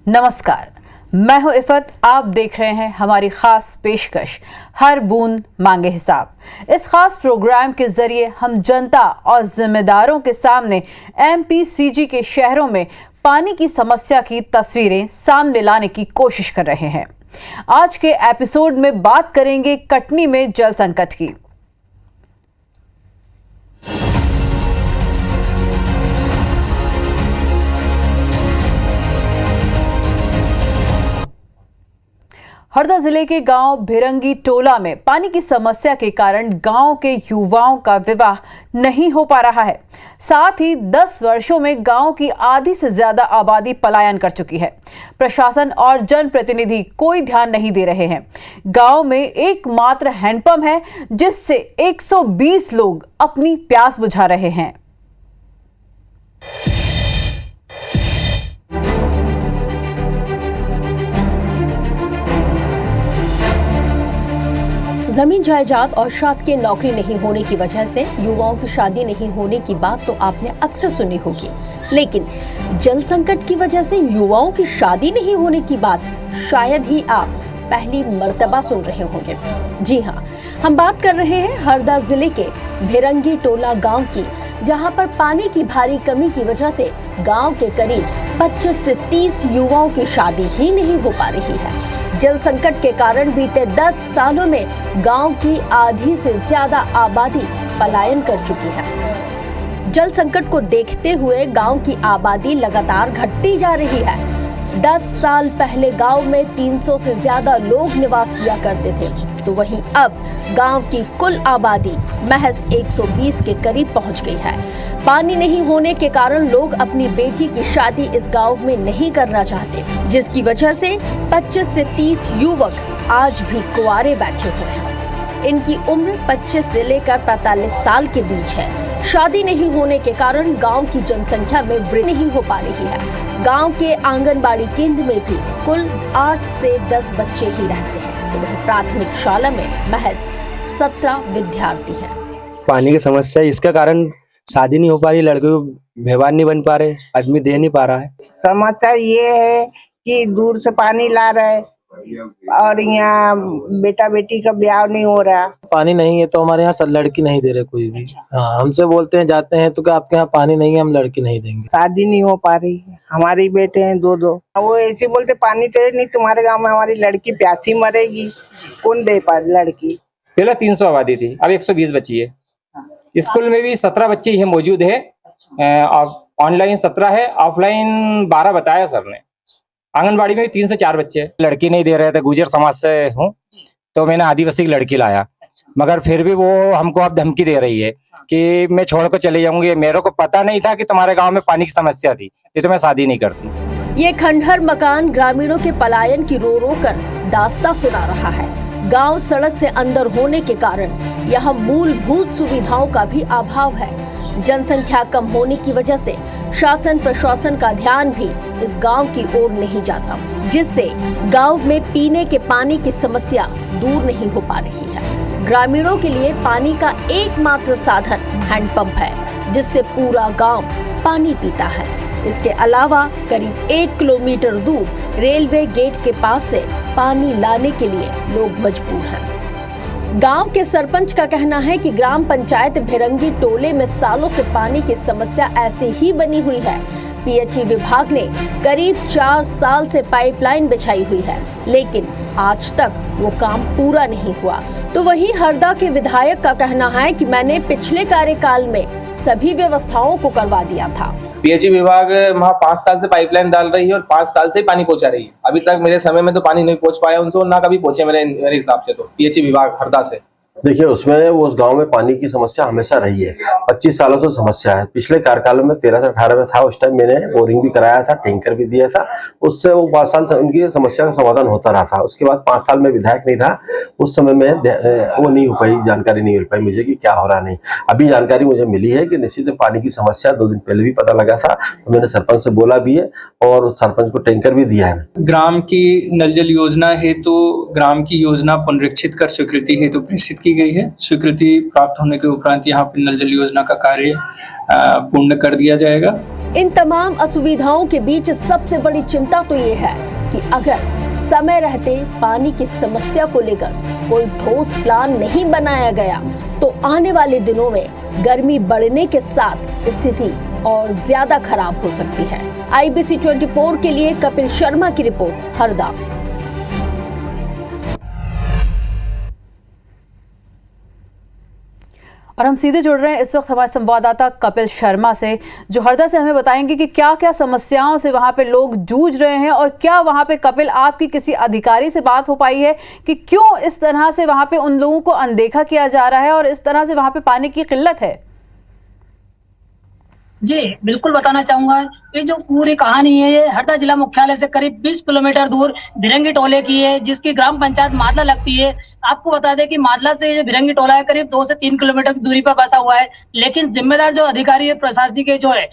नमस्कार, मैं हूं इफ़त। आप देख रहे हैं हमारी खास पेशकश हर बूंद मांगे हिसाब। इस खास प्रोग्राम के जरिए हम जनता और जिम्मेदारों के सामने एमपीसीजी के शहरों में पानी की समस्या की तस्वीरें सामने लाने की कोशिश कर रहे हैं। आज के एपिसोड में बात करेंगे कटनी में जल संकट की। हरदा जिले के गांव भिरंगी टोला में पानी की समस्या के कारण गांव के युवाओं का विवाह नहीं हो पा रहा है। साथ ही 10 वर्षों में गांव की आधी से ज्यादा आबादी पलायन कर चुकी है। प्रशासन और जनप्रतिनिधि कोई ध्यान नहीं दे रहे हैं। गांव में एकमात्र हैंडपंप है जिससे 120 लोग अपनी प्यास बुझा रहे हैं। जमीन जायदाद और शासकीय नौकरी नहीं होने की वजह से युवाओं की शादी नहीं होने की बात तो आपने अक्सर सुनी होगी, लेकिन जल संकट की वजह से युवाओं की शादी नहीं होने की बात शायद ही आप पहली मर्तबा सुन रहे होंगे। जी हाँ, हम बात कर रहे हैं हरदा जिले के भिरंगी टोला गांव की, जहां पर पानी की भारी कमी की वजह से गांव के करीब 25 से 30 युवाओं की शादी ही नहीं हो पा रही है। जल संकट के कारण बीते 10 सालों में गांव की आधी से ज्यादा आबादी पलायन कर चुकी है। जल संकट को देखते हुए गांव की आबादी लगातार घटती जा रही है। 10 साल पहले गांव में 300 से ज्यादा लोग निवास किया करते थे, तो वहीं अब गांव की कुल आबादी महज 120 के करीब पहुंच गई है। पानी नहीं होने के कारण लोग अपनी बेटी की शादी इस गांव में नहीं करना चाहते, जिसकी वजह से 25 से 30 युवक आज भी कुंवारे बैठे हुए हैं। इनकी उम्र 25 से लेकर 45 साल के बीच है। शादी नहीं होने के कारण गांव की जनसंख्या में वृद्धि नहीं हो पा रही है। गांव के आंगनबाड़ी केंद्र में भी कुल 8 से 10 बच्चे ही रहते हैं, तो वहीं प्राथमिक शाला में महज 17 विद्यार्थी हैं। पानी की समस्या इसके कारण शादी नहीं हो पा रही, लड़के को व्यवहार नहीं बन पा रहे, आदमी दे नहीं पा रहा है। समस्या ये है कि दूर से पानी ला रहे और यहाँ बेटा बेटी का ब्याह नहीं हो रहा। पानी नहीं है तो हमारे यहाँ लड़की नहीं दे रहे कोई भी। हाँ, हमसे बोलते हैं जाते हैं तो क्या आपके यहाँ पानी नहीं है, हम लड़की नहीं देंगे। शादी नहीं हो पा रही है। हमारे बेटे हैं दो, वो ऐसे बोलते पानी तो नहीं, तुम्हारे गांव में हमारी लड़की प्यासी मरेगी, कौन दे पा लड़की। पहले 300 आबादी थी, अब 120 बची है। स्कूल में भी 17 बच्चे ही मौजूद है। ऑनलाइन 17 है, ऑफलाइन 12 बताया सर ने। आंगनबाड़ी में 3 से 4 बच्चे। लड़की नहीं दे रहे थे, गुजर समाज से हूँ तो मैंने आदिवासी की लड़की लाया, मगर फिर भी वो हमको अब धमकी दे रही है कि मैं छोड़ कर चले जाऊंगी। मेरे को पता नहीं था कि तुम्हारे गांव में पानी की समस्या थी, ये तो मैं शादी नहीं करती। ये खंडहर मकान ग्रामीणों के पलायन की रो रो कर दास्तां सुना रहा है। गांव सड़क से अंदर होने के कारण यहाँ मूलभूत सुविधाओं का भी अभाव है। जनसंख्या कम होने की वजह से शासन प्रशासन का ध्यान भी इस गांव की ओर नहीं जाता, जिससे गांव में पीने के पानी की समस्या दूर नहीं हो पा रही है। ग्रामीणों के लिए पानी का एकमात्र साधन हैंडपंप है, जिससे पूरा गांव पानी पीता है। इसके अलावा करीब 1 किलोमीटर दूर रेलवे गेट के पास से पानी लाने के लिए लोग मजबूर हैं। गांव के सरपंच का कहना है कि ग्राम पंचायत भिरंगी टोले में सालों से पानी की समस्या ऐसे ही बनी हुई है। पीएचई विभाग ने करीब 4 साल से पाइपलाइन बिछाई हुई है, लेकिन आज तक वो काम पूरा नहीं हुआ। तो वहीं हरदा के विधायक का कहना है कि मैंने पिछले कार्यकाल में सभी व्यवस्थाओं को करवा दिया था। पीएचई विभाग वहाँ 5 साल से पाइपलाइन डाल रही है और 5 साल से पानी पहुंचा रही है। अभी तक मेरे समय में तो पानी नहीं पहुंच पाया उनसे, और ना कभी पहुंचे मेरे हिसाब से तो पीएचई विभाग हरदा से। देखिए, उसमें वो उस गांव में पानी की समस्या हमेशा रही है। 25 सालों से समस्या है। पिछले कार्यकाल में 13 से 18 में था, उस टाइम मैंने बोरिंग भी कराया था, टैंकर भी दिया था। उससे वो 5 साल से उनकी समस्या का समाधान होता रहा था। उसके बाद 5 साल में विधायक नहीं था, उस समय में वो नहीं हो पाई, जानकारी नहीं मिल पाई मुझे कि क्या हो रहा नहीं। अभी जानकारी मुझे मिली है कि निश्चित पानी की समस्या 2 दिन पहले भी पता लगा था, तो मैंने सरपंच से बोला भी है और सरपंच को टैंकर भी दिया है। ग्राम की नल जल योजना हेतु ग्राम की योजना पुनरीक्षित कर स्वीकृति हेतु प्रेषित की गई है। स्वीकृति प्राप्त होने के उपरांत यहाँ पर नल जल योजना का कार्य पूर्ण कर दिया जाएगा। इन तमाम असुविधाओं के बीच सबसे बड़ी चिंता तो ये है कि अगर समय रहते पानी की समस्या को लेकर कोई ठोस प्लान नहीं बनाया गया तो आने वाले दिनों में गर्मी बढ़ने के साथ स्थिति और ज्यादा खराब हो सकती है। IBC 24 के लिए कपिल शर्मा की रिपोर्ट, हरदा। और हम सीधे जुड़ रहे हैं इस वक्त हमारे संवाददाता कपिल शर्मा से, जो हरदा से हमें बताएंगे कि क्या क्या समस्याओं से वहां पे लोग जूझ रहे हैं और क्या वहां पे कपिल आपकी किसी अधिकारी से बात हो पाई है कि क्यों इस तरह से वहां पे उन लोगों को अनदेखा किया जा रहा है और इस तरह से वहां पे पानी की किल्लत है। जी बिल्कुल बताना चाहूंगा, ये जो पूरी कहानी है ये हरदा जिला मुख्यालय से करीब 20 किलोमीटर दूर भिरंगी टोले की है, जिसकी ग्राम पंचायत मादला लगती है। आपको बता दें कि मादला से ये भिरंगी टोला है करीब 2 से 3 किलोमीटर की दूरी पर बसा हुआ है, लेकिन जिम्मेदार जो अधिकारी है प्रशासनिक के जो है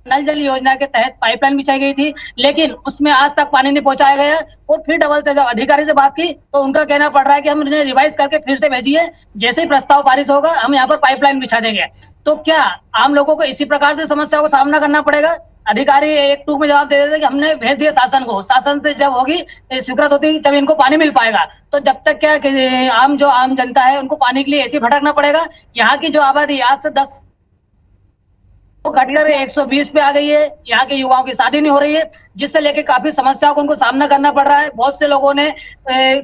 नल जल योजना के तहत पाइपलाइन बिछाई गई थी, लेकिन उसमें आज तक पानी नहीं पहुंचाया गया। और फिर डबल से जब अधिकारी से बात की तो उनका कहना पड़ रहा है कि हम इन्हें रिवाइज करके फिर से भेजिए, जैसे ही प्रस्ताव पारित होगा हम यहाँ पर पाइपलाइन बिछा देंगे। तो क्या आम लोगों को इसी प्रकार से समस्या को सामना करना पड़ेगा? अधिकारी एक टूक में जवाब दे देते कि हमने भेज दिया शासन को, शासन से जब होगी स्वीकृत होती जब इनको पानी मिल पाएगा। तो जब तक क्या आम जनता है उनको पानी के लिए ऐसे भटकना पड़ेगा। यहाँ की जो आबादी आज से 10 घटकर 120 पे आ गई है। यहाँ के युवाओं की शादी नहीं हो रही है, जिससे लेके काफी समस्याओं को उनको सामना करना पड़ रहा है। बहुत से लोगों ने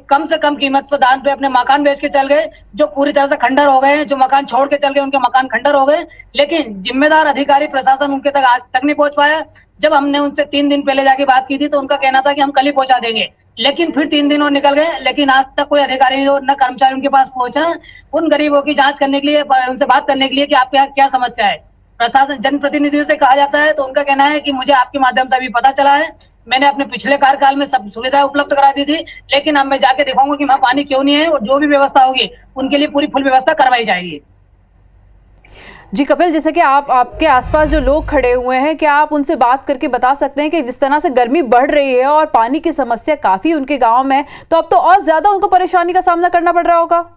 कम से कम कीमत पर दान पे अपने मकान बेच के चल गए, जो पूरी तरह से खंडर हो गए हैं। जो मकान छोड़ के चल गए उनके मकान खंडर हो गए, लेकिन जिम्मेदार अधिकारी प्रशासन उनके तक आज तक नहीं पहुंच पाया। जब हमने उनसे 3 दिन पहले जाके बात की थी तो उनका कहना था कि हम कल ही पहुंचा देंगे, लेकिन फिर 3 दिन और निकल गए, लेकिन आज तक कोई अधिकारी न कर्मचारी उनके पास पहुंचा उन गरीबों की जांच करने के लिए, उनसे बात करने के लिए कि आपके यहाँ क्या समस्या है। प्रशासन जनप्रतिनिधियों से कहा जाता है तो उनका कहना है कि मुझे आपके माध्यम से अभी पता चला है, मैंने अपने पिछले कार्यकाल में सब सुविधाएं उपलब्ध करा दी थी, लेकिन अब मैं जाके दिखाऊंगा कि वहाँ पानी क्यों नहीं है और जो भी व्यवस्था होगी उनके लिए पूरी फुल व्यवस्था करवाई जाएगी। जी कपिल, जैसे कि आपके आसपास जो लोग खड़े हुए हैं, क्या आप उनसे बात करके बता सकते हैं कि जिस तरह से गर्मी बढ़ रही है और पानी की समस्या काफी उनके गाँव में, तो अब तो और ज्यादा उनको परेशानी का सामना करना पड़ रहा होगा?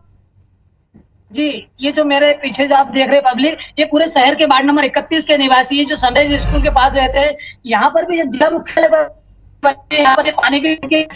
जी, ये जो मेरे पीछे जो आप देख रहे हैं पब्लिक, ये पूरे शहर के वार्ड नंबर 31 के निवासी है जो सनराइज स्कूल के पास रहते हैं। यहाँ पर भी जब जिला मुख्यालय पर बच्चे यहाँ पर पानी की इसमें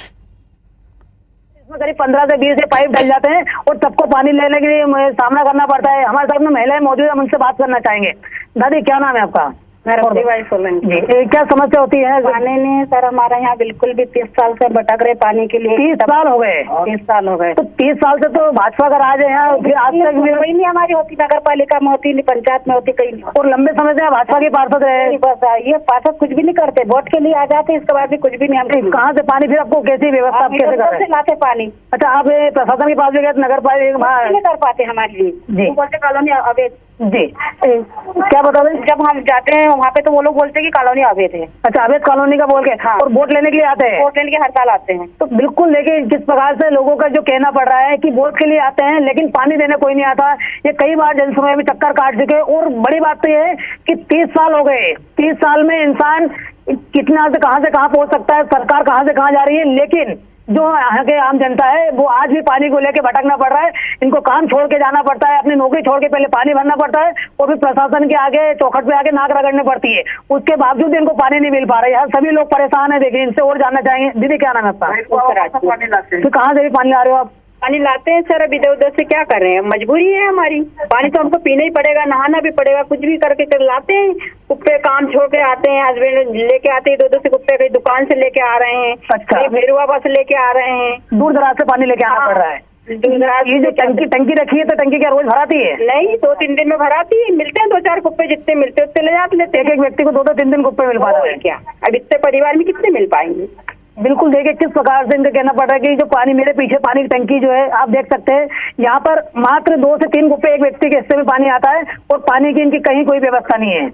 करीब 15 से 20 पाइप डल जाते हैं और सबको पानी लेने के लिए सामना करना पड़ता है। हमारे साथ में महिलाएं मौजूद है, हम उनसे बात करना चाहेंगे। दादी, क्या नाम है आपका? जी, क्या समस्या होती है? पानी नहीं है सर, हमारे यहाँ बिल्कुल भी 30 साल से भटक रहे पानी के लिए। 30 साल हो गए? 30 साल हो गए। तो 30 साल से तो भाजपा का राज है यहाँ, फिर आज तक वही नहीं हमारी होती, नगर पालिका में होती, पंचायत में होती, कहीं। और लंबे समय से भाजपा के पार्षद रहे। बस ये पार्षद कुछ भी नहीं करते, वोट के लिए आ जाते, इसके बाद भी कुछ भी नहीं। हम कहाँ से पानी, फिर आपको कैसी व्यवस्था कैसे करते लाते पानी? अच्छा, आप प्रशासन के पास भी गए, नगर पालिका नहीं कर पाते हमारे लिए जी, बोलते कॉलोनी अवैध। जी, क्या बता रहे? जब हम जाते हैं वहाँ पे तो वो लोग बोलते हैं कि कॉलोनी अवैध है। अच्छा, अवैध कॉलोनी का बोल के। हाँ। और वोट लेने के लिए आते हैं? वोट लेने के हर साल आते हैं। तो बिल्कुल, लेकिन जिस प्रकार से लोगों का जो कहना पड़ रहा है कि वोट के लिए आते हैं लेकिन पानी देने कोई नहीं आता, ये कई बार जनसभा में चक्कर काट चुके। और बड़ी बात तो ये है कि 30 साल हो गए, 30 साल में इंसान कितना से कहाँ पहुंच सकता है, सरकार कहाँ से कहाँ जा रही है, लेकिन जो यहाँ के आम जनता है वो आज भी पानी को लेके भटकना पड़ रहा है। इनको काम छोड़ के जाना पड़ता है, अपनी नौकरी छोड़ के पहले पानी भरना पड़ता है और फिर प्रशासन के आगे चौखट पे आके नाक रगड़नी पड़ती है। उसके बावजूद इनको पानी नहीं मिल पा रहा है। यहाँ सभी लोग परेशान है। देखिए, इनसे और जानना चाहेंगे। दीदी, क्या नाम है आपका? तो कहाँ से भी पानी ला रहे हो आप? पानी लाते हैं सर, अब इधर उधर से क्या कर रहे हैं, मजबूरी है हमारी। पानी तो हमको पीना ही पड़ेगा, नहाना भी पड़ेगा, कुछ भी करके लाते हैं। कुप्पे काम छोड़ के आते हैं, हस्बैंड लेके आते हैं 2-2 से कुप्पे, कहीं दुकान से लेके आ रहे हैं। अच्छा, भेरुआ बस लेके आ रहे हैं, दूर दराज से पानी लेके आना पड़ रहा है। ये जो टंकी रखी है तो टंकी क्या रोज भराती है? नहीं, 2-3 दिन में भराती है। मिलते हैं 2-4 कुप्पे, जितने मिलते उतने ले जाते लेते। एक व्यक्ति को 2-3 दिन कुप्पे मिल पा रहा है क्या? अब इतने परिवार में कितने मिल पाएंगे? बिल्कुल, देखिए किस प्रकार से इनका कहना पड़ रहा है कि जो पानी, मेरे पीछे पानी की टंकी जो है आप देख सकते हैं, यहाँ पर मात्र 2 से 3 कुप्पे एक व्यक्ति के हिस्से में पानी आता है और पानी की इनकी कहीं कोई व्यवस्था नहीं है।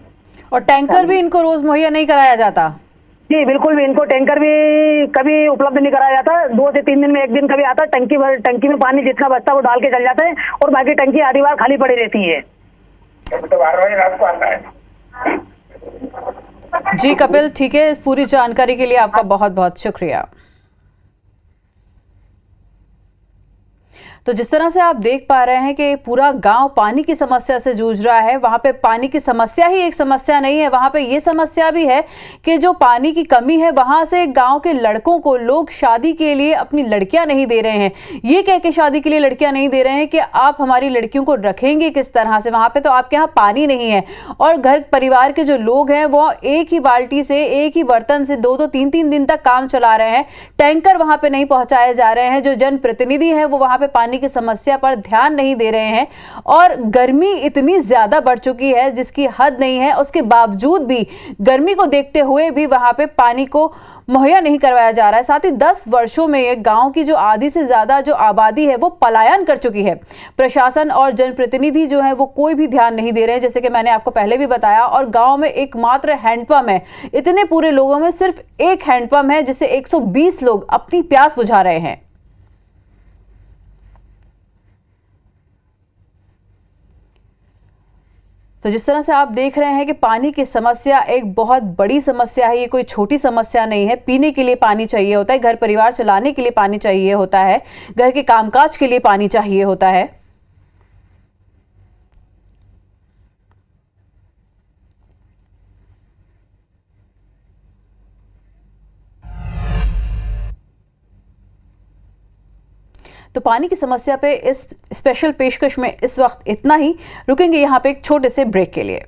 और टैंकर भी इनको रोज मुहैया नहीं कराया जाता? जी बिल्कुल भी, इनको टैंकर भी कभी उपलब्ध नहीं कराया जाता। 2 से 3 दिन में एक दिन कभी आता है, टंकी में पानी जितना बचता है वो डाल के चल जाते हैं और बाकी टंकी आधी बार खाली पड़ी रहती है। तो 12 बजे रात को आता है। जी कपिल, ठीक है, इस पूरी जानकारी के लिए आपका बहुत बहुत शुक्रिया। तो जिस तरह से आप देख पा रहे हैं कि पूरा गांव पानी की समस्या से जूझ रहा है। वहां पे पानी की समस्या ही एक समस्या नहीं है, वहां पे ये समस्या भी है कि जो पानी की कमी है वहां से गांव के लड़कों को लोग शादी के लिए अपनी लड़कियां नहीं दे रहे हैं। ये कह के शादी के लिए लड़कियां नहीं दे रहे हैं कि आप हमारी लड़कियों को रखेंगे किस तरह से, वहां पे तो आपके यहाँ पानी नहीं है। और घर परिवार के जो लोग हैं वो एक ही बाल्टी से, एक ही बर्तन से 2-2 3-3 दिन तक काम चला रहे हैं। टैंकर वहां पे नहीं पहुंचाए जा रहे हैं। जो जनप्रतिनिधि है वो वहां पे पानी की समस्या पर ध्यान नहीं दे रहे हैं। और गर्मी इतनी ज्यादा बढ़ चुकी है जिसकी हद नहीं है। उसके बावजूद भी गर्मी को देखते हुए भी वहां पे पानी को मुहैया नहीं करवाया जा रहा है। साथ ही 10 वर्षों में ये गांव की जो आधी से ज्यादा जो आबादी है वो पलायन कर चुकी है। प्रशासन और जनप्रतिनिधि जो है वो कोई भी ध्यान नहीं दे रहे हैं, जैसे कि मैंने आपको पहले भी बताया। और गांव में एकमात्र हैंडपंप है। इतने पूरे लोगों में सिर्फ एक हैंडपंप है जिससे 120 लोग अपनी प्यास बुझा रहे हैं। तो जिस तरह से आप देख रहे हैं कि पानी की समस्या एक बहुत बड़ी समस्या है, ये कोई छोटी समस्या नहीं है। पीने के लिए पानी चाहिए होता है, घर परिवार चलाने के लिए पानी चाहिए होता है, घर के कामकाज के लिए पानी चाहिए होता है। तो पानी की समस्या पे इस स्पेशल पेशकश में इस वक्त इतना ही। रुकेंगे यहाँ पे एक छोटे से ब्रेक के लिए।